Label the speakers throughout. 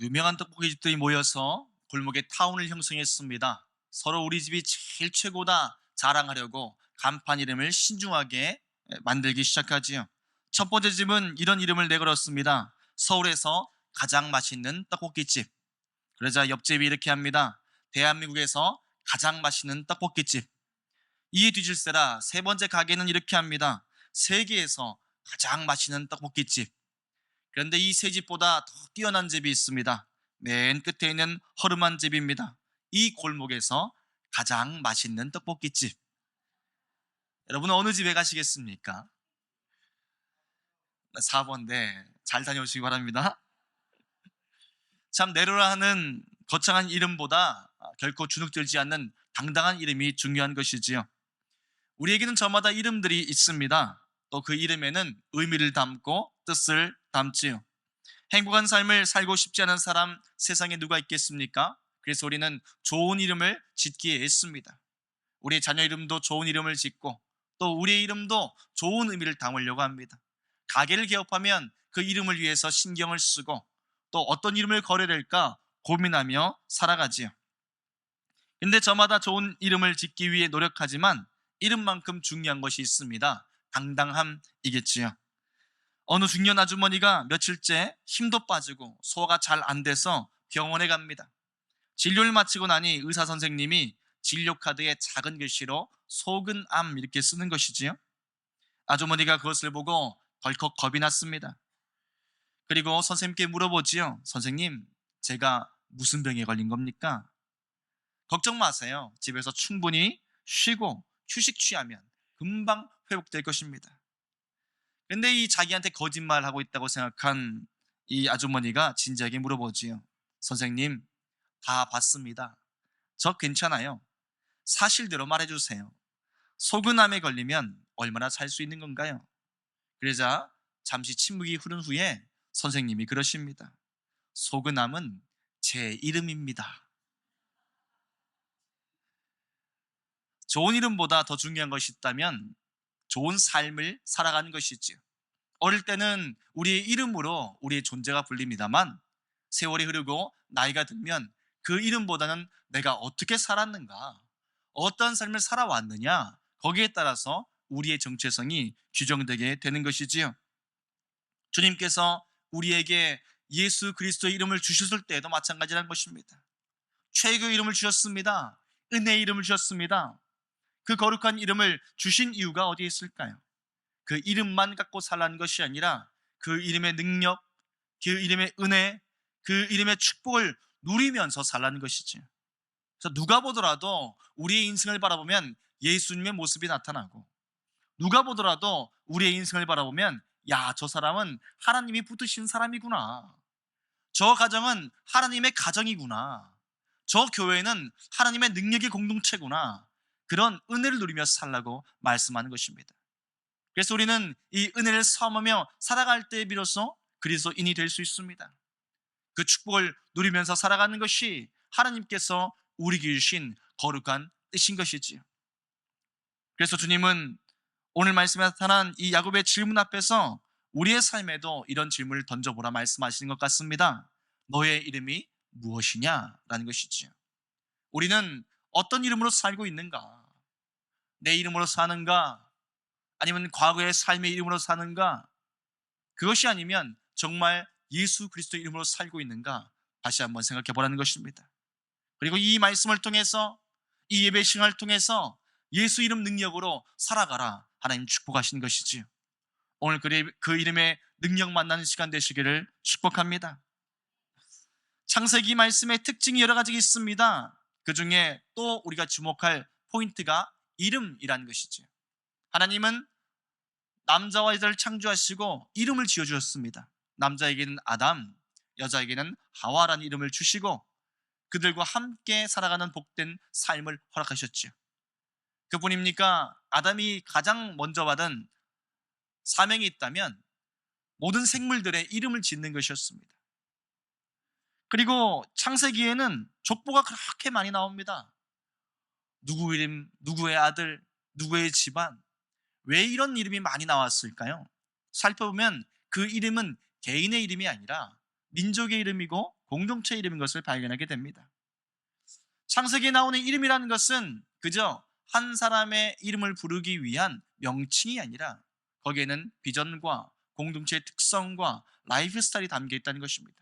Speaker 1: 유명한 떡볶이 집들이 모여서 골목에 타운을 형성했습니다. 서로 우리 집이 제일 최고다 자랑하려고 간판 이름을 신중하게 만들기 시작하지요. 첫 번째 집은 이런 이름을 내걸었습니다. 서울에서 가장 맛있는 떡볶이집. 그러자 옆집이 이렇게 합니다. 대한민국에서 가장 맛있는 떡볶이집. 이에 뒤질세라 세 번째 가게는 이렇게 합니다. 세계에서 가장 맛있는 떡볶이집. 그런데 이 세 집보다 더 뛰어난 집이 있습니다. 맨 끝에 있는 허름한 집입니다. 이 골목에서 가장 맛있는 떡볶이집. 여러분 어느 집에 가시겠습니까? 4번인데 잘 다녀오시기 바랍니다. 참 내로라 하는 거창한 이름보다 결코 주눅들지 않는 당당한 이름이 중요한 것이지요. 우리에게는 저마다 이름들이 있습니다. 또 그 이름에는 의미를 담고 뜻을 담지요. 행복한 삶을 살고 싶지 않은 사람 세상에 누가 있겠습니까? 그래서 우리는 좋은 이름을 짓기에 애씁니다. 우리 자녀 이름도 좋은 이름을 짓고 또 우리의 이름도 좋은 의미를 담으려고 합니다. 가게를 개업하면 그 이름을 위해서 신경을 쓰고 또 어떤 이름을 걸어야 될까 고민하며 살아가지요. 근데 저마다 좋은 이름을 짓기 위해 노력하지만 이름만큼 중요한 것이 있습니다. 당당함이겠지요. 어느 중년 아주머니가 며칠째 힘도 빠지고 소화가 잘 안 돼서 병원에 갑니다. 진료를 마치고 나니 의사 선생님이 진료 카드에 작은 글씨로 소근암 이렇게 쓰는 것이지요. 아주머니가 그것을 보고 덜컥 겁이 났습니다. 그리고 선생님께 물어보지요. 선생님, 제가 무슨 병에 걸린 겁니까? 걱정 마세요. 집에서 충분히 쉬고 휴식 취하면 금방 회복될 것입니다. 근데 이 자기한테 거짓말하고 있다고 생각한 이 아주머니가 진지하게 물어보지요. 선생님, 다 봤습니다. 저 괜찮아요. 사실대로 말해주세요. 소근암에 걸리면 얼마나 살 수 있는 건가요? 그러자 잠시 침묵이 흐른 후에 선생님이 그러십니다. 소근암은 제 이름입니다. 좋은 이름보다 더 중요한 것이 있다면 좋은 삶을 살아가는 것이지요. 어릴 때는 우리의 이름으로 우리의 존재가 불립니다만 세월이 흐르고 나이가 들면 그 이름보다는 내가 어떻게 살았는가, 어떤 삶을 살아왔느냐, 거기에 따라서 우리의 정체성이 규정되게 되는 것이지요. 주님께서 우리에게 예수 그리스도의 이름을 주셨을 때에도 마찬가지라는 것입니다. 최고의 이름을 주셨습니다. 은혜의 이름을 주셨습니다. 그 거룩한 이름을 주신 이유가 어디에 있을까요? 그 이름만 갖고 살라는 것이 아니라 그 이름의 능력, 그 이름의 은혜, 그 이름의 축복을 누리면서 살라는 것이지. 그래서 누가 보더라도 우리의 인생을 바라보면 예수님의 모습이 나타나고 누가 보더라도 우리의 인생을 바라보면 야, 저 사람은 하나님이 붙으신 사람이구나. 저 가정은 하나님의 가정이구나. 저 교회는 하나님의 능력의 공동체구나. 그런 은혜를 누리며 살라고 말씀하는 것입니다. 그래서 우리는 이 은혜를 사모하며 살아갈 때 비로소 그리스도인이 될 수 있습니다. 그 축복을 누리면서 살아가는 것이 하나님께서 우리에게 주신 거룩한 뜻인 것이지요. 그래서 주님은 오늘 말씀에 나타난 이 야곱의 질문 앞에서 우리의 삶에도 이런 질문을 던져보라 말씀하시는 것 같습니다. 너의 이름이 무엇이냐? 라는 것이지요. 우리는 어떤 이름으로 살고 있는가? 내 이름으로 사는가? 아니면 과거의 삶의 이름으로 사는가? 그것이 아니면 정말 예수 그리스도 이름으로 살고 있는가? 다시 한번 생각해 보라는 것입니다. 그리고 이 말씀을 통해서 이 예배 시간을 통해서 예수 이름 능력으로 살아가라 하나님 축복하신 것이지요. 오늘 그 이름의 능력 만나는 시간 되시기를 축복합니다. 창세기 말씀의 특징이 여러 가지 있습니다. 그 중에 또 우리가 주목할 포인트가 이름이라는 것이지요. 하나님은 남자와 여자를 창조하시고 이름을 지어주셨습니다. 남자에게는 아담, 여자에게는 하와라는 이름을 주시고 그들과 함께 살아가는 복된 삶을 허락하셨죠. 그뿐입니까? 아담이 가장 먼저 받은 사명이 있다면 모든 생물들의 이름을 짓는 것이었습니다. 그리고 창세기에는 족보가 그렇게 많이 나옵니다. 누구 이름, 누구의 아들, 누구의 집안, 왜 이런 이름이 많이 나왔을까요? 살펴보면 그 이름은 개인의 이름이 아니라 민족의 이름이고 공동체 이름인 것을 발견하게 됩니다. 창세기에 나오는 이름이라는 것은 그저 한 사람의 이름을 부르기 위한 명칭이 아니라 거기에는 비전과 공동체의 특성과 라이프 스타일이 담겨 있다는 것입니다.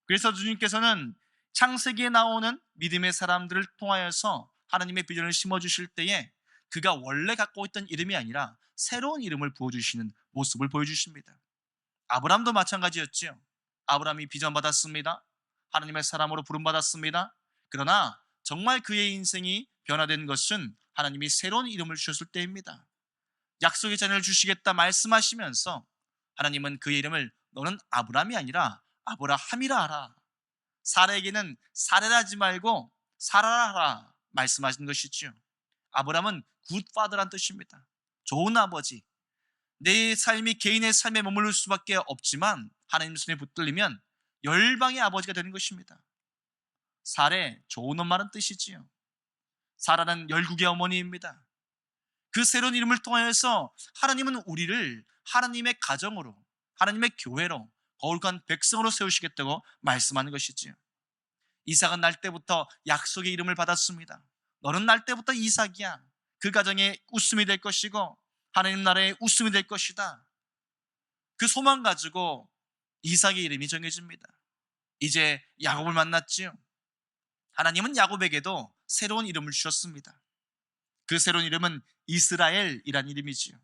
Speaker 1: 그래서 주님께서는 창세기에 나오는 믿음의 사람들을 통하여서 하나님의 비전을 심어주실 때에 그가 원래 갖고 있던 이름이 아니라 새로운 이름을 부어주시는 모습을 보여주십니다. 아브람도 마찬가지였지요. 아브람이 비전 받았습니다. 하나님의 사람으로 부름받았습니다. 그러나 정말 그의 인생이 변화된 것은 하나님이 새로운 이름을 주셨을 때입니다. 약속의 자녀를 주시겠다 말씀하시면서 하나님은 그의 이름을 너는 아브람이 아니라 아브라함이라 하라. 사라에게는 사레라 하지 말고 사라라 하라 말씀하신 것이지요. 아브람은 굿파더란 뜻입니다. 좋은 아버지. 내 삶이 개인의 삶에 머무를 수밖에 없지만 하나님 손에 붙들리면 열방의 아버지가 되는 것입니다. 사레, 좋은 엄마는 뜻이지요. 사라는 열국의 어머니입니다. 그 새로운 이름을 통하여서 하나님은 우리를 하나님의 가정으로, 하나님의 교회로, 거룩한 백성으로 세우시겠다고 말씀하는 것이지요. 이삭은 날 때부터 약속의 이름을 받았습니다. 너는 날 때부터 이삭이야. 그 가정의 웃음이 될 것이고 하나님 나라의 웃음이 될 것이다. 그 소망 가지고 이삭의 이름이 정해집니다. 이제 야곱을 만났지요. 하나님은 야곱에게도 새로운 이름을 주셨습니다. 그 새로운 이름은 이스라엘이란 이름이지요.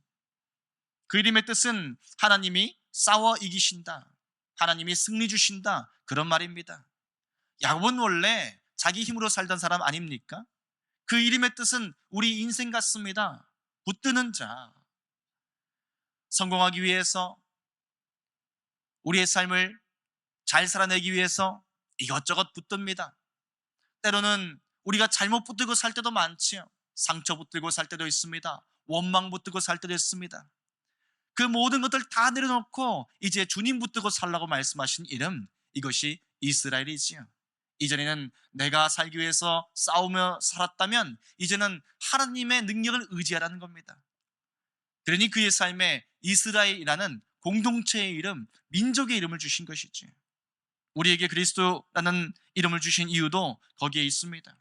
Speaker 1: 그 이름의 뜻은 하나님이 싸워 이기신다, 하나님이 승리 주신다, 그런 말입니다. 야곱은 원래 자기 힘으로 살던 사람 아닙니까? 그 이름의 뜻은 우리 인생 같습니다. 붙드는 자. 성공하기 위해서, 우리의 삶을 잘 살아내기 위해서 이것저것 붙듭니다. 때로는 우리가 잘못 붙들고 살 때도 많지요. 상처 붙들고 살 때도 있습니다. 원망 붙들고 살 때도 있습니다. 그 모든 것들 다 내려놓고 이제 주님 붙들고 살라고 말씀하신 이름, 이것이 이스라엘이지요. 이전에는 내가 살기 위해서 싸우며 살았다면 이제는 하나님의 능력을 의지하라는 겁니다. 그러니 그의 삶에 이스라엘이라는 공동체의 이름, 민족의 이름을 주신 것이지. 우리에게 그리스도라는 이름을 주신 이유도 거기에 있습니다.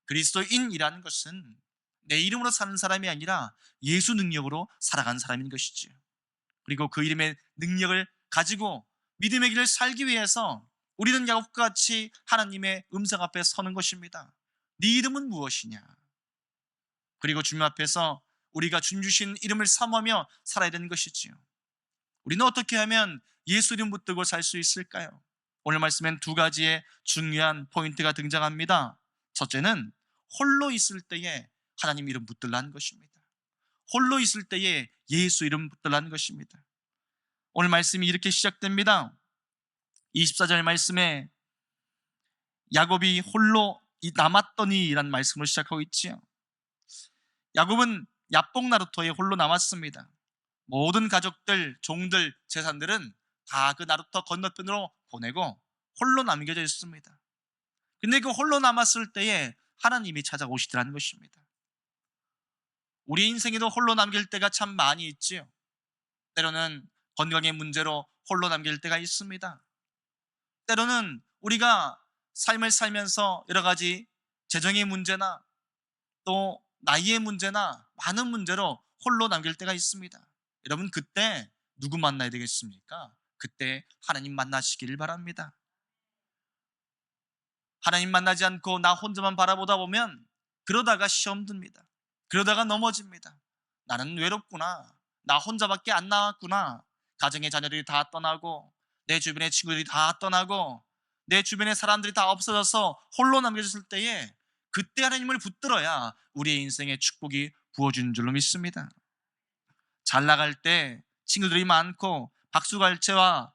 Speaker 1: 그리스도인이라는 것은 내 이름으로 사는 사람이 아니라 예수 능력으로 살아간 사람인 것이지요. 그리고 그 이름의 능력을 가지고 믿음의 길을 살기 위해서 우리는 야곱과 같이 하나님의 음성 앞에 서는 것입니다. 네 이름은 무엇이냐? 그리고 주님 앞에서 우리가 주님 주신 이름을 사모하며 살아야 되는 것이지요. 우리는 어떻게 하면 예수 이름 붙들고 살 수 있을까요? 오늘 말씀엔 두 가지의 중요한 포인트가 등장합니다. 첫째는 홀로 있을 때에 하나님 이름 붙들라는 것입니다. 홀로 있을 때에 예수 이름 붙들라는 것입니다. 오늘 말씀이 이렇게 시작됩니다. 24절 말씀에 야곱이 홀로 남았더니 라는 말씀을 시작하고 있지요. 야곱은 야복 나루토에 홀로 남았습니다. 모든 가족들, 종들, 재산들은 다 그 나루토 건너편으로 보내고 홀로 남겨져 있습니다. 근데 그 홀로 남았을 때에 하나님이 찾아오시더라는 것입니다. 우리 인생에도 홀로 남길 때가 참 많이 있지요. 때로는 건강의 문제로 홀로 남길 때가 있습니다. 때로는 우리가 삶을 살면서 여러 가지 재정의 문제나 또 나이의 문제나 많은 문제로 홀로 남길 때가 있습니다. 여러분, 그때 누구 만나야 되겠습니까? 그때 하나님 만나시기를 바랍니다. 하나님 만나지 않고 나 혼자만 바라보다 보면 그러다가 시험 듭니다. 그러다가 넘어집니다. 나는 외롭구나. 나 혼자밖에 안 나왔구나. 가정의 자녀들이 다 떠나고 내 주변의 친구들이 다 떠나고 내 주변의 사람들이 다 없어져서 홀로 남겨졌을 때에 그때 하나님을 붙들어야 우리의 인생에 축복이 부어주는 줄로 믿습니다. 잘 나갈 때 친구들이 많고 박수갈채와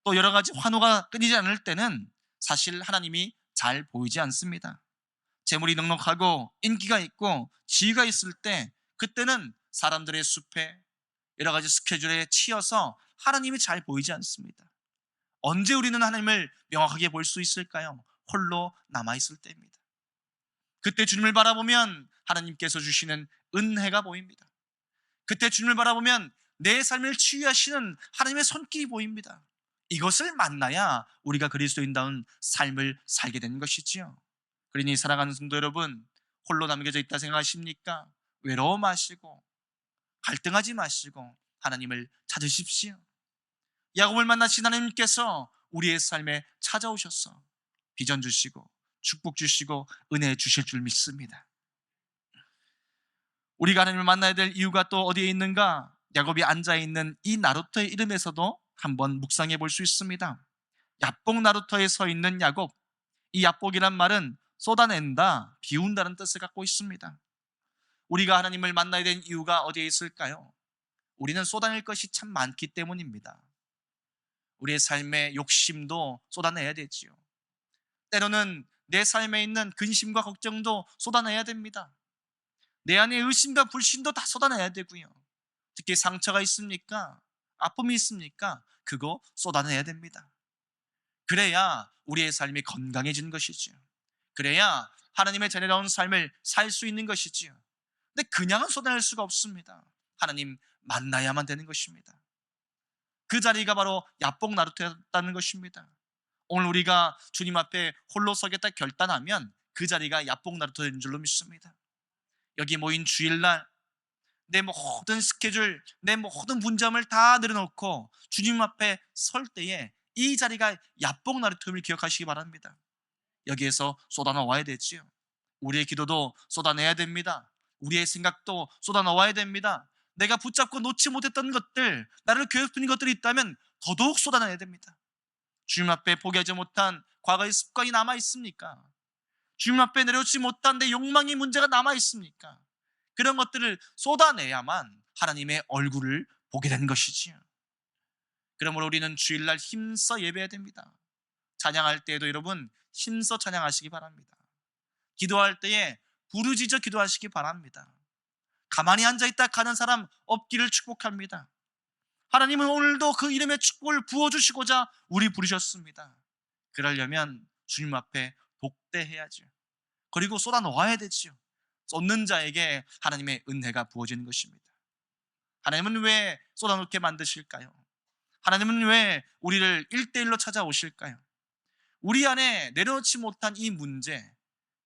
Speaker 1: 또 여러 가지 환호가 끊이지 않을 때는 사실 하나님이 잘 보이지 않습니다. 재물이 넉넉하고 인기가 있고 지위가 있을 때 그때는 사람들의 숲에 여러 가지 스케줄에 치여서 하나님이 잘 보이지 않습니다. 언제 우리는 하나님을 명확하게 볼 수 있을까요? 홀로 남아있을 때입니다. 그때 주님을 바라보면 하나님께서 주시는 은혜가 보입니다. 그때 주님을 바라보면 내 삶을 치유하시는 하나님의 손길이 보입니다. 이것을 만나야 우리가 그리스도인다운 삶을 살게 되는 것이지요. 그러니 사랑하는 성도 여러분, 홀로 남겨져 있다 생각하십니까? 외로워 마시고 갈등하지 마시고 하나님을 찾으십시오. 야곱을 만나신 하나님께서 우리의 삶에 찾아오셔서 비전 주시고 축복 주시고 은혜 주실 줄 믿습니다. 우리가 하나님을 만나야 될 이유가 또 어디에 있는가? 야곱이 앉아있는 이 나루터의 이름에서도 한번 묵상해 볼 수 있습니다. 야복 나루터에 서 있는 야곱, 이 야복이란 말은 쏟아낸다, 비운다는 뜻을 갖고 있습니다. 우리가 하나님을 만나야 되는 이유가 어디에 있을까요? 우리는 쏟아낼 것이 참 많기 때문입니다. 우리의 삶의 욕심도 쏟아내야 되지요. 때로는 내 삶에 있는 근심과 걱정도 쏟아내야 됩니다. 내 안에 의심과 불신도 다 쏟아내야 되고요. 특히 상처가 있습니까? 아픔이 있습니까? 그거 쏟아내야 됩니다. 그래야 우리의 삶이 건강해지는 것이지요. 그래야 하나님의 자녀다운 삶을 살 수 있는 것이지요. 근데 그냥은 쏟아낼 수가 없습니다. 하나님 만나야만 되는 것입니다. 그 자리가 바로 야복 나루터였다는 것입니다. 오늘 우리가 주님 앞에 홀로 서겠다 결단하면 그 자리가 야복 나루터인 줄로 믿습니다. 여기 모인 주일날 내 모든 스케줄, 내 모든 분점을 다 내려놓고 주님 앞에 설 때에 이 자리가 야복 나루터임을 기억하시기 바랍니다. 여기에서 쏟아나와야 되지요. 우리의 기도도 쏟아내야 됩니다. 우리의 생각도 쏟아나와야 됩니다. 내가 붙잡고 놓지 못했던 것들, 나를 괴롭히는 것들이 있다면 더더욱 쏟아내야 됩니다. 주님 앞에 포기하지 못한 과거의 습관이 남아 있습니까? 주님 앞에 내려오지 못한 내 욕망의 문제가 남아 있습니까? 그런 것들을 쏟아내야만 하나님의 얼굴을 보게 되는 것이지요. 그러므로 우리는 주일날 힘써 예배해야 됩니다. 찬양할 때에도 여러분 힘써 찬양하시기 바랍니다. 기도할 때에 부르짖어 기도하시기 바랍니다. 가만히 앉아있다 가는 사람 없기를 축복합니다. 하나님은 오늘도 그 이름의 축복을 부어주시고자 우리 부르셨습니다. 그러려면 주님 앞에 복대해야죠. 그리고 쏟아놓아야 되지요. 쏟는 자에게 하나님의 은혜가 부어지는 것입니다. 하나님은 왜 쏟아놓게 만드실까요? 하나님은 왜 우리를 1대1로 찾아오실까요? 우리 안에 내려놓지 못한 이 문제,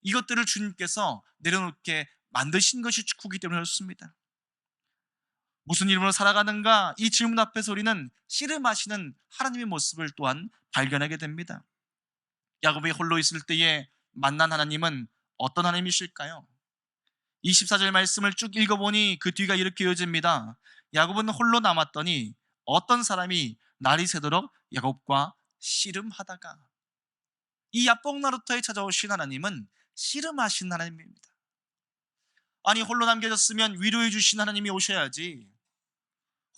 Speaker 1: 이것들을 주님께서 내려놓게 만드신 것이 축구이기 때문에 그렇습니다. 무슨 이름으로 살아가는가? 이 질문 앞에서 우리는 씨름하시는 하나님의 모습을 또한 발견하게 됩니다. 야곱이 홀로 있을 때에 만난 하나님은 어떤 하나님이실까요? 24절 말씀을 쭉 읽어보니 그 뒤가 이렇게 이어집니다. 야곱은 홀로 남았더니 어떤 사람이 날이 새도록 야곱과 씨름하다가, 이 야복 나루터에 찾아오신 하나님은 씨름하신 하나님입니다. 아니, 홀로 남겨졌으면 위로해 주신 하나님이 오셔야지,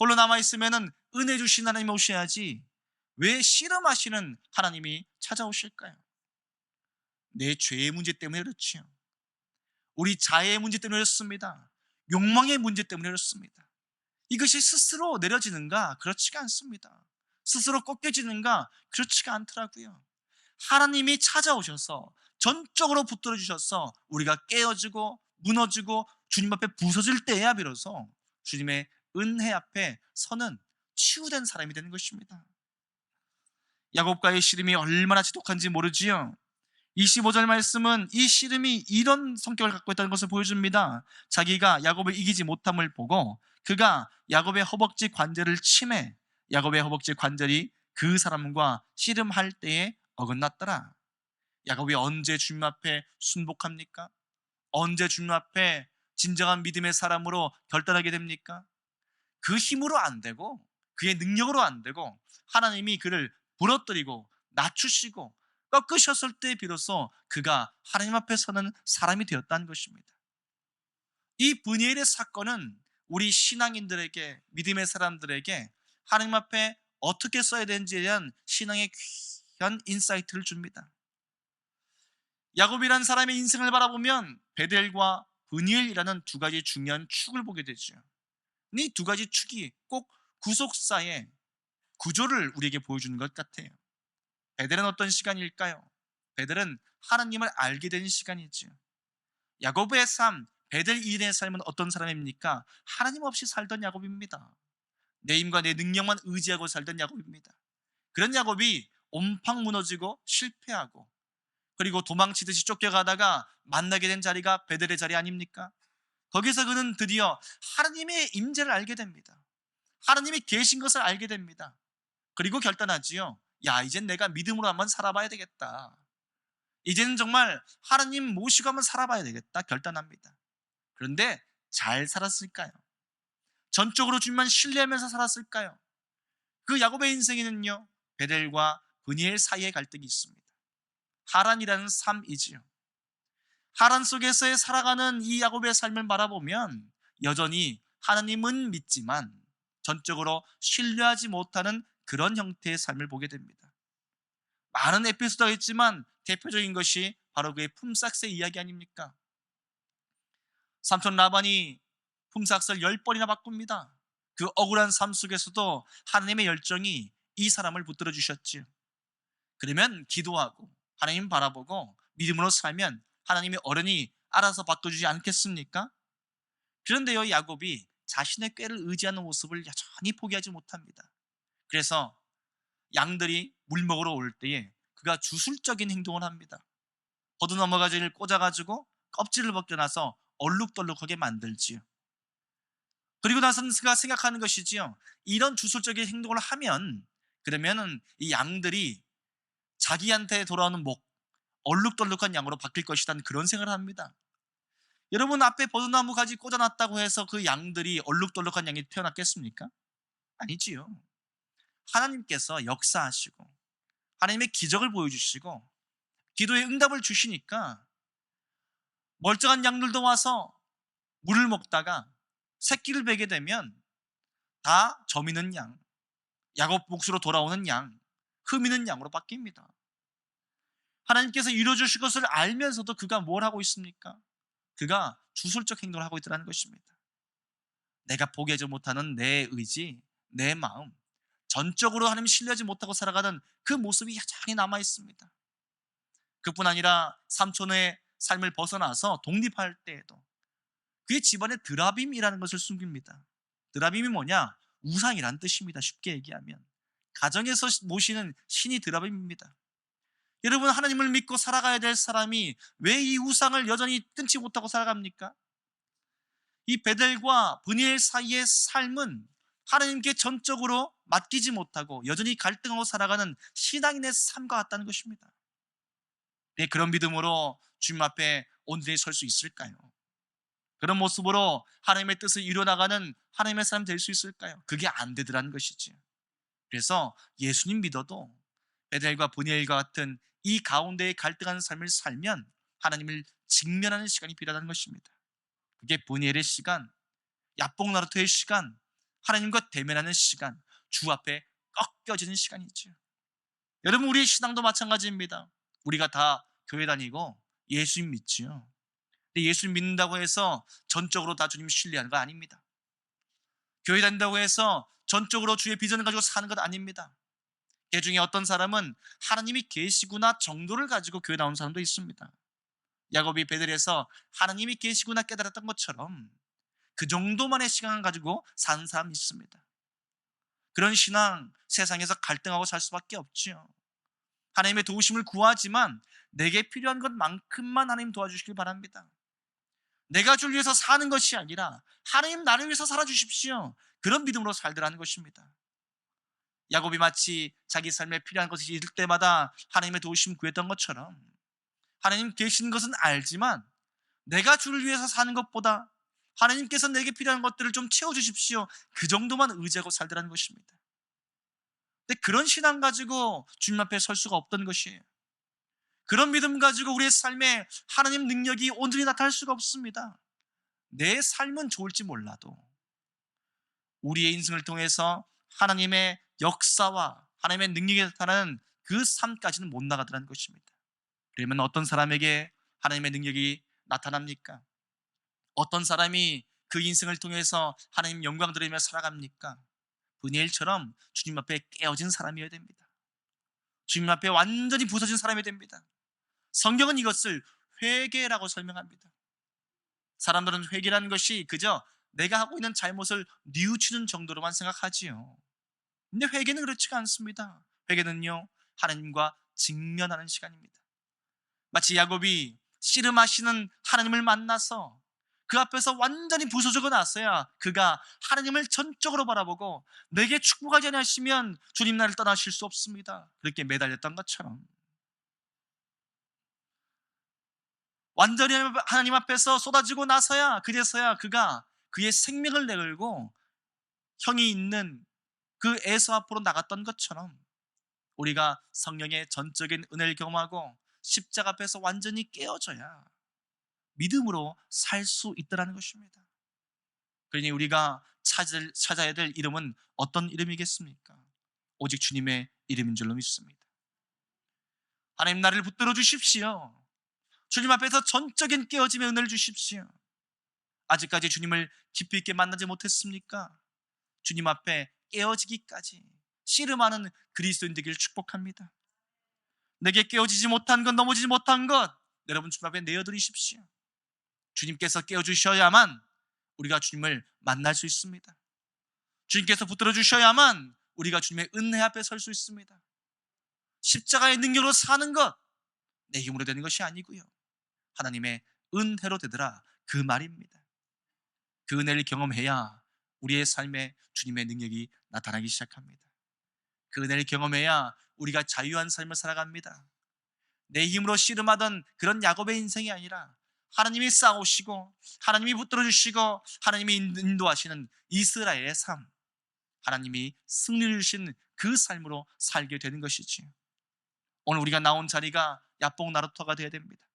Speaker 1: 홀로 남아있으면 은혜 주신 하나님이 오셔야지, 왜 씨름하시는 하나님이 찾아오실까요? 내 죄의 문제 때문에 그렇지요. 우리 자해의 문제 때문에 그렇습니다. 욕망의 문제 때문에 그렇습니다. 이것이 스스로 내려지는가? 그렇지가 않습니다. 스스로 꺾여지는가? 그렇지가 않더라고요. 하나님이 찾아오셔서 전적으로 붙들어 주셔서 우리가 깨어지고 무너지고 주님 앞에 부서질 때야 비로소 주님의 은혜 앞에 서는 치유된 사람이 되는 것입니다. 야곱과의 씨름이 얼마나 지독한지 모르지요. 25절 말씀은 이 씨름이 이런 성격을 갖고 있다는 것을 보여줍니다. 자기가 야곱을 이기지 못함을 보고 그가 야곱의 허벅지 관절을 치매, 야곱의 허벅지 관절이 그 사람과 씨름할 때에 어긋났더라. 야곱이 언제 주님 앞에 순복합니까? 언제 주님 앞에 진정한 믿음의 사람으로 결단하게 됩니까? 그 힘으로 안 되고 그의 능력으로 안 되고 하나님이 그를 부러뜨리고 낮추시고 꺾으셨을 때 비로소 그가 하나님 앞에 서는 사람이 되었다는 것입니다. 이 브니엘의 사건은 우리 신앙인들에게, 믿음의 사람들에게 하나님 앞에 어떻게 써야 되는지에 대한 신앙의 귀한 인사이트를 줍니다. 야곱이라는 사람의 인생을 바라보면 베델과 브니엘이라는 두 가지 중요한 축을 보게 되죠. 이 두 가지 축이 꼭 구속사의 구조를 우리에게 보여주는 것 같아요. 베델은 어떤 시간일까요? 베델은 하나님을 알게 된 시간이죠. 야곱의 삶, 베델 이인의 삶은 어떤 사람입니까? 하나님 없이 살던 야곱입니다. 내 힘과 내 능력만 의지하고 살던 야곱입니다. 그런 야곱이 온팡 무너지고 실패하고 그리고 도망치듯이 쫓겨가다가 만나게 된 자리가 베델의 자리 아닙니까? 거기서 그는 드디어 하나님의 임재를 알게 됩니다. 하나님이 계신 것을 알게 됩니다. 그리고 결단하지요. 야, 이젠 내가 믿음으로 한번 살아봐야 되겠다. 이제는 정말 하나님 모시고 한번 살아봐야 되겠다 결단합니다. 그런데 잘 살았을까요? 전적으로 주님만 신뢰하면서 살았을까요? 그 야곱의 인생에는요, 베델과 브니엘 사이의 갈등이 있습니다. 하란이라는 삶이지요. 하란 속에서의 살아가는 이 야곱의 삶을 바라보면 여전히 하나님은 믿지만 전적으로 신뢰하지 못하는 그런 형태의 삶을 보게 됩니다. 많은 에피소드가 있지만 대표적인 것이 바로 그의 품삯의 이야기 아닙니까? 삼촌 라반이 품삯을 10번이나 바꿉니다. 그 억울한 삶 속에서도 하나님의 열정이 이 사람을 붙들어 주셨지요. 그러면 기도하고 하나님 바라보고 믿음으로 살면 하나님의 어른이 알아서 바꿔주지 않겠습니까? 그런데요, 야곱이 자신의 꾀를 의지하는 모습을 여전히 포기하지 못합니다. 그래서 양들이 물 먹으러 올 때에 그가 주술적인 행동을 합니다. 버드넘어가지를 꽂아가지고 껍질을 벗겨나서 얼룩덜룩하게 만들지요. 그리고 나서는 그가 생각하는 것이지요. 이런 주술적인 행동을 하면 그러면은 이 양들이 자기한테 돌아오는 목, 얼룩덜룩한 양으로 바뀔 것이라는 그런 생각을 합니다. 여러분, 앞에 버드나무 가지 꽂아놨다고 해서 그 양들이 얼룩덜룩한 양이 태어났겠습니까? 아니지요. 하나님께서 역사하시고 하나님의 기적을 보여주시고 기도의 응답을 주시니까 멀쩡한 양들도 와서 물을 먹다가 새끼를 베게 되면 다 점이는 양, 야곱 몫으로 돌아오는 양, 흠있는 양으로 바뀝니다. 하나님께서 이루어주실 것을 알면서도 그가 뭘 하고 있습니까? 그가 주술적 행동을 하고 있더라는 것입니다. 내가 포기하지 못하는 내 의지, 내 마음, 전적으로 하나님 신뢰하지 못하고 살아가는 그 모습이 여전히 남아 있습니다. 그뿐 아니라 삼촌의 삶을 벗어나서 독립할 때에도 그의 집안에 드라빔이라는 것을 숨깁니다. 드라빔이 뭐냐? 우상이란 뜻입니다. 쉽게 얘기하면 가정에서 모시는 신이 드라빔입니다. 여러분, 하나님을 믿고 살아가야 될 사람이 왜 이 우상을 여전히 끊지 못하고 살아갑니까? 이 베델과 브니엘 사이의 삶은 하나님께 전적으로 맡기지 못하고 여전히 갈등하고 살아가는 신앙인의 삶과 같다는 것입니다. 네, 그런 믿음으로 주님 앞에 온전히 설 수 있을까요? 그런 모습으로 하나님의 뜻을 이루어나가는 하나님의 사람 될 수 있을까요? 그게 안 되더라는 것이지요. 그래서 예수님 믿어도 베델과 브니엘과 같은 이 가운데에 갈등하는 삶을 살면 하나님을 직면하는 시간이 필요하다는 것입니다. 그게 브니엘의 시간, 야복나루토의 시간, 하나님과 대면하는 시간, 주 앞에 꺾여지는 시간이죠. 여러분, 우리의 신앙도 마찬가지입니다. 우리가 다 교회 다니고 예수님 믿지요. 근데 예수님 믿는다고 해서 전적으로 다 주님 신뢰하는 거 아닙니다. 교회 다닌다고 해서 전적으로 주의 비전을 가지고 사는 것 아닙니다. 그 중에 어떤 사람은 하나님이 계시구나 정도를 가지고 교회 나온 사람도 있습니다. 야곱이 베델에서 하나님이 계시구나 깨달았던 것처럼 그 정도만의 시간을 가지고 사는 사람이 있습니다. 그런 신앙 세상에서 갈등하고 살 수밖에 없지요. 하나님의 도우심을 구하지만 내게 필요한 것만큼만 하나님 도와주시길 바랍니다. 내가 주를 위해서 사는 것이 아니라 하나님 나를 위해서 살아주십시오. 그런 믿음으로 살더라는 것입니다. 야곱이 마치 자기 삶에 필요한 것이 있을 때마다 하나님의 도우심 구했던 것처럼 하나님 계신 것은 알지만 내가 주를 위해서 사는 것보다 하나님께서 내게 필요한 것들을 좀 채워주십시오. 그 정도만 의지하고 살더라는 것입니다. 근데 그런 신앙 가지고 주님 앞에 설 수가 없던 것이에요. 그런 믿음 가지고 우리의 삶에 하나님 능력이 온전히 나타날 수가 없습니다. 내 삶은 좋을지 몰라도 우리의 인생을 통해서 하나님의 역사와 하나님의 능력이 나타나는 그 삶까지는 못 나가더라는 것입니다. 그러면 어떤 사람에게 하나님의 능력이 나타납니까? 어떤 사람이 그 인생을 통해서 하나님 영광 드리며 살아갑니까? 브니엘처럼 주님 앞에 깨어진 사람이어야 됩니다. 주님 앞에 완전히 부서진 사람이 됩니다. 성경은 이것을 회개라고 설명합니다. 사람들은 회개라는 것이 그저 내가 하고 있는 잘못을 뉘우치는 정도로만 생각하지요. 근데 회개는 그렇지가 않습니다. 회개는요, 하나님과 직면하는 시간입니다. 마치 야곱이 씨름하시는 하나님을 만나서 그 앞에서 완전히 부서지고 나서야 그가 하나님을 전적으로 바라보고 내게 축복하지 않으시면 주님 나를 떠나실 수 없습니다, 그렇게 매달렸던 것처럼 완전히 하나님 앞에서 쏟아지고 나서야 그제서야 그가 그의 생명을 내걸고 형이 있는 그 에서 앞으로 나갔던 것처럼 우리가 성령의 전적인 은혜를 경험하고 십자가 앞에서 완전히 깨어져야 믿음으로 살 수 있다는 것입니다. 그러니 우리가 찾아야 될 이름은 어떤 이름이겠습니까? 오직 주님의 이름인 줄로 믿습니다. 하나님, 나를 붙들어 주십시오. 주님 앞에서 전적인 깨어짐의 은혜를 주십시오. 아직까지 주님을 깊이 있게 만나지 못했습니까? 주님 앞에 깨어지기까지 씨름하는 그리스도인 되기를 축복합니다. 내게 깨어지지 못한 것, 넘어지지 못한 것, 여러분 주님 앞에 내어드리십시오. 주님께서 깨워주셔야만 우리가 주님을 만날 수 있습니다. 주님께서 붙들어 주셔야만 우리가 주님의 은혜 앞에 설 수 있습니다. 십자가의 능력으로 사는 것, 내 힘으로 되는 것이 아니고요, 하나님의 은혜로 되더라, 그 말입니다. 그 은혜를 경험해야 우리의 삶에 주님의 능력이 나타나기 시작합니다. 그 은혜를 경험해야 우리가 자유한 삶을 살아갑니다. 내 힘으로 씨름하던 그런 야곱의 인생이 아니라 하나님이 싸우시고 하나님이 붙들어 주시고 하나님이 인도하시는 이스라엘의 삶, 하나님이 승리를 주신 그 삶으로 살게 되는 것이지요. 오늘 우리가 나온 자리가 야뽕 나루터가 되어야 됩니다.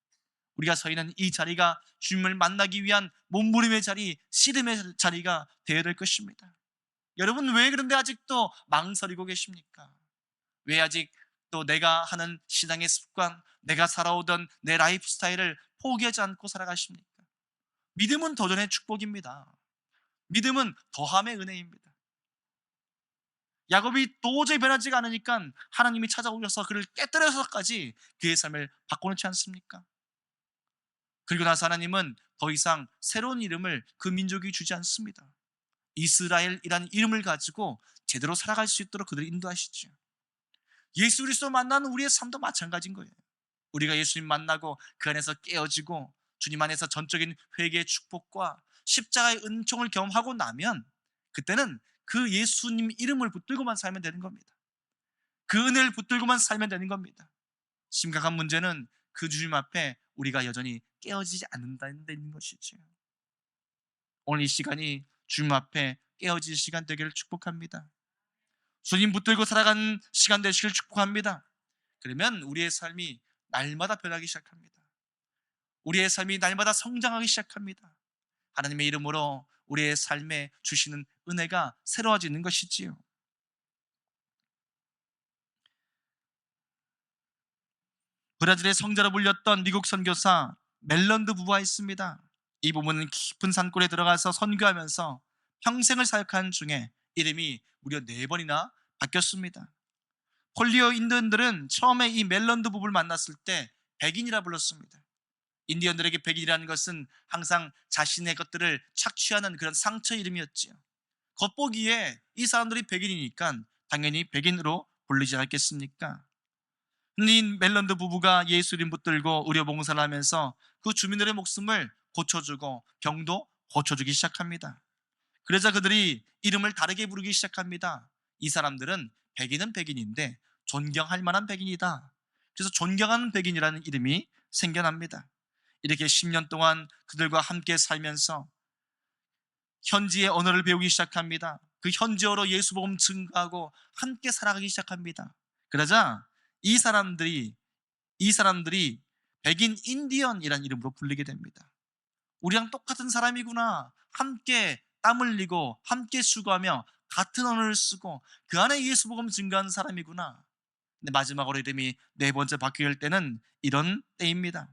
Speaker 1: 우리가 서 있는 이 자리가 주님을 만나기 위한 몸부림의 자리, 씨름의 자리가 되어야 될 것입니다. 여러분, 왜 그런데 아직도 망설이고 계십니까? 왜 아직 또 내가 하는 신앙의 습관, 내가 살아오던 내 라이프 스타일을 포기하지 않고 살아가십니까? 믿음은 도전의 축복입니다. 믿음은 더함의 은혜입니다. 야곱이 도저히 변하지가 않으니까 하나님이 찾아오셔서 그를 깨뜨려서까지 그의 삶을 바꿔놓지 않습니까? 그리고 나서 하나님은 더 이상 새로운 이름을 그 민족이 주지 않습니다. 이스라엘이라는 이름을 가지고 제대로 살아갈 수 있도록 그들을 인도하시죠. 예수 그리스도 만나는 우리의 삶도 마찬가지인 거예요. 우리가 예수님 만나고 그 안에서 깨어지고 주님 안에서 전적인 회개의 축복과 십자가의 은총을 경험하고 나면 그때는 그 예수님 이름을 붙들고만 살면 되는 겁니다. 그 은혜를 붙들고만 살면 되는 겁니다. 심각한 문제는 그 주님 앞에 우리가 여전히 깨어지지 않는다는 데 있는 것이죠. 오늘 이 시간이 주님 앞에 깨어질 시간 되기를 축복합니다. 주님 붙들고 살아가는 시간 되시길 축복합니다. 그러면 우리의 삶이 날마다 변하기 시작합니다. 우리의 삶이 날마다 성장하기 시작합니다. 하나님의 이름으로 우리의 삶에 주시는 은혜가 새로워지는 것이지요. 브라질의 성자로 불렸던 미국 선교사 멜런드 부부가 있습니다. 이 부부는 깊은 산골에 들어가서 선교하면서 평생을 사역한 중에 이름이 무려 4번이나 바뀌었습니다. 폴리오 인디언들은 처음에 이 멜런드 부부를 만났을 때 백인이라 불렀습니다. 인디언들에게 백인이라는 것은 항상 자신의 것들을 착취하는 그런 상처 이름이었지요. 겉보기에 이 사람들이 백인이니까 당연히 백인으로 불리지 않겠습니까? 근데 이 멜런드 부부가 예수 이름 붙들고 의료봉사를 하면서 그 주민들의 목숨을 고쳐주고 병도 고쳐주기 시작합니다. 그러자 그들이 이름을 다르게 부르기 시작합니다. 이 사람들은 백인은 백인인데 존경할 만한 백인이다. 그래서 존경하는 백인이라는 이름이 생겨납니다. 이렇게 10년 동안 그들과 함께 살면서 현지의 언어를 배우기 시작합니다. 그 현지어로 예수 복음 증거하고 함께 살아가기 시작합니다. 그러자 이 사람들이 백인 인디언이라는 이름으로 불리게 됩니다. 우리랑 똑같은 사람이구나, 함께 땀 흘리고 함께 수고하며 같은 언어를 쓰고 그 안에 예수 복음 증거하는 사람이구나. 근데 마지막으로 이름이 4번째 바뀔 때는 이런 때입니다.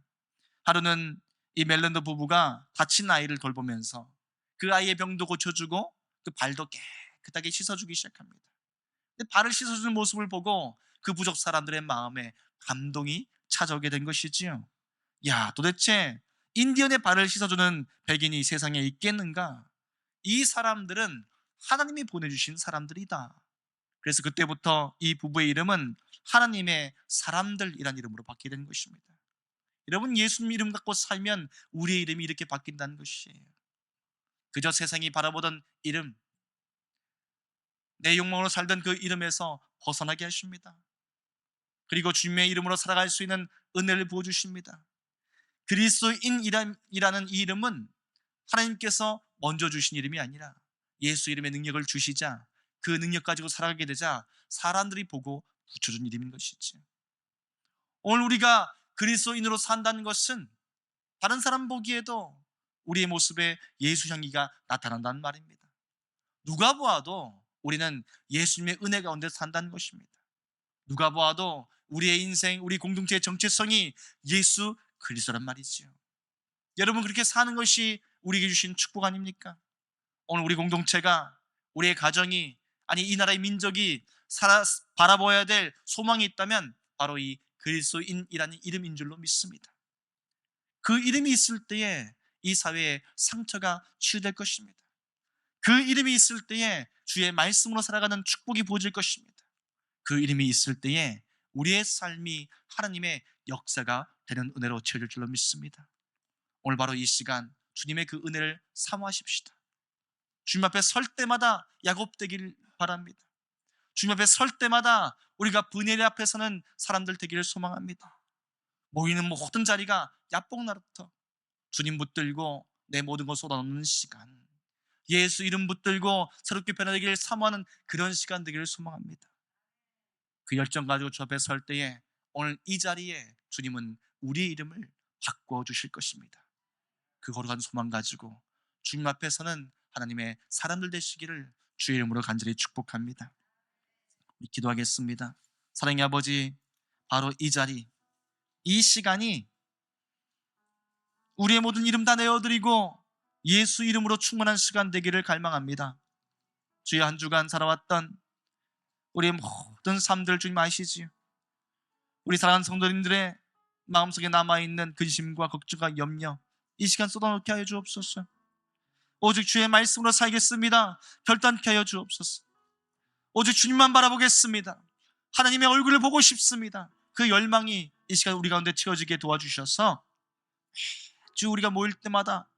Speaker 1: 하루는 이 멜런드 부부가 다친 아이를 돌보면서 그 아이의 병도 고쳐주고 그 발도 깨끗하게 씻어주기 시작합니다. 근데 발을 씻어주는 모습을 보고 그 부족 사람들의 마음에 감동이 찾아오게 된 것이지요. 야, 도대체 인디언의 발을 씻어주는 백인이 세상에 있겠는가? 이 사람들은 하나님이 보내주신 사람들이다. 그래서 그때부터 이 부부의 이름은 하나님의 사람들이란 이름으로 바뀌게 된 것입니다. 여러분, 예수님 이름 갖고 살면 우리의 이름이 이렇게 바뀐다는 것이에요. 그저 세상이 바라보던 이름, 내 욕망으로 살던 그 이름에서 벗어나게 하십니다. 그리고 주님의 이름으로 살아갈 수 있는 은혜를 부어주십니다. 그리스도인이라는 이 이름은 하나님께서 먼저 주신 이름이 아니라 예수 이름의 능력을 주시자 그 능력 가지고 살아가게 되자 사람들이 보고 붙여준 이름인 것이죠. 오늘 우리가 그리스도인으로 산다는 것은 다른 사람 보기에도 우리의 모습에 예수 향기가 나타난다는 말입니다. 누가 보아도 우리는 예수님의 은혜 가운데 산다는 것입니다. 누가 보아도 우리의 인생, 우리 공동체의 정체성이 예수 그리스도란 말이지요. 여러분, 그렇게 사는 것이 우리에게 주신 축복 아닙니까? 오늘 우리 공동체가, 우리의 가정이, 아니 이 나라의 민족이 바라보아야 될 소망이 있다면 바로 이 그리스도인이라는 이름인 줄로 믿습니다. 그 이름이 있을 때에 이 사회에 상처가 치유될 것입니다. 그 이름이 있을 때에 주의 말씀으로 살아가는 축복이 부어질 것입니다. 그 이름이 있을 때에 우리의 삶이 하나님의 역사가 되는 은혜로 채워질 줄로 믿습니다. 오늘 바로 이 시간 주님의 그 은혜를 사모하십시다. 주님 앞에 설 때마다 야곱되길 바랍니다. 주님 앞에 설 때마다 우리가 분예리 앞에 서는 사람들 되기를 소망합니다. 모이는 모든 자리가 야뽕나루터 주님 붙들고 내 모든 것 쏟아놓는 시간, 예수 이름 붙들고 새롭게 변화되기를 사모하는 그런 시간 되기를 소망합니다. 그 열정 가지고 주 앞에 설 때에 오늘 이 자리에 주님은 우리의 이름을 바꿔 주실 것입니다. 그 거룩한 소망 가지고 주님 앞에서는 하나님의 사람들 되시기를 주의 이름으로 간절히 축복합니다. 우리 기도하겠습니다. 사랑의 아버지, 바로 이 자리, 이 시간이 우리의 모든 이름 다 내어드리고 예수 이름으로 충만한 시간 되기를 갈망합니다. 주의 한 주간 살아왔던 우리의 모든 삶들 주님 아시지요. 우리 사랑하는 성도님들의 마음속에 남아있는 근심과 걱정과 염려, 이 시간 쏟아놓게 하여 주옵소서. 오직 주의 말씀으로 살겠습니다. 결단케 하여 주옵소서. 오직 주님만 바라보겠습니다. 하나님의 얼굴을 보고 싶습니다. 그 열망이 이 시간 우리 가운데 채워지게 도와주셔서 주 우리가 모일 때마다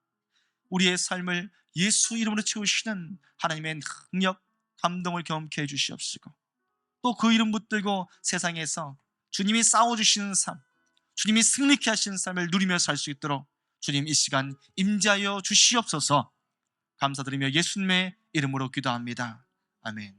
Speaker 1: 우리의 삶을 예수 이름으로 채우시는 하나님의 능력, 감동을 경험케 해주시옵시고, 또 그 이름 붙들고 세상에서 주님이 싸워주시는 삶, 주님이 승리케 하시는 삶을 누리며 살 수 있도록 주님 이 시간 임재하여 주시옵소서. 감사드리며 예수님의 이름으로 기도합니다. 아멘.